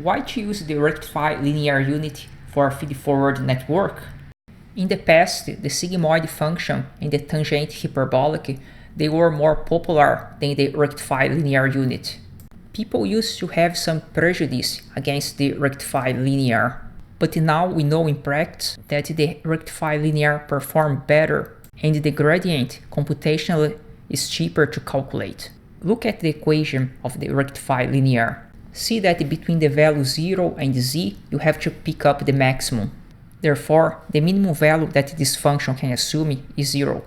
Why to use the rectified linear unit for a feedforward network? In the past, the sigmoid function and the tangent hyperbolic, they were more popular than the rectified linear unit. People used to have some prejudice against the rectified linear, but now we know in practice that the rectified linear perform better and the gradient computationally is cheaper to calculate. Look at the equation of the rectified linear. See that between the value 0 and z, you have to pick up the maximum. Therefore, the minimum value that this function can assume is 0.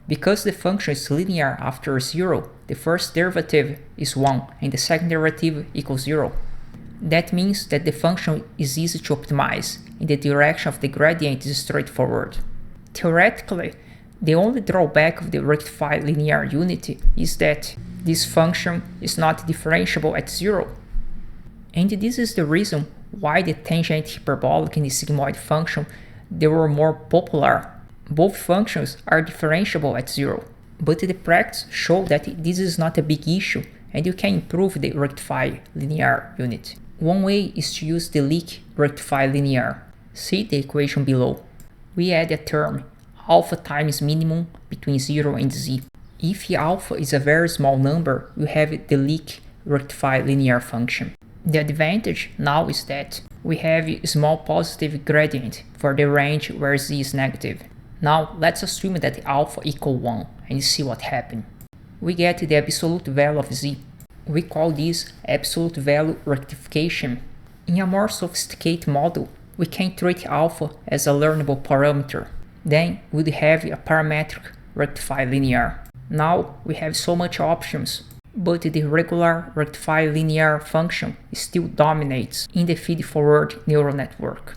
Because the function is linear after 0, the first derivative is 1 and the second derivative equals 0. That means that the function is easy to optimize and the direction of the gradient is straightforward. Theoretically, the only drawback of the rectified linear unit is that this function is not differentiable at 0. And this is the reason why the tangent hyperbolic and the sigmoid function, they were more popular. Both functions are differentiable at 0, but the practice shows that this is not a big issue and you can improve the rectified linear unit. One way is to use the Leaky rectified linear. See the equation below. We add a term, alpha times minimum between 0 and z. If alpha is a very small number, you have the Leaky rectified linear function. The advantage now is that we have a small positive gradient for the range where z is negative. Now let's assume that alpha equals 1 and see what happens. We get the absolute value of z. We call this absolute value rectification. In a more sophisticated model, we can treat alpha as a learnable parameter. Then we'd have a parametric rectified linear. Now we have so much options, but the regular rectified linear function still dominates in the feedforward neural network.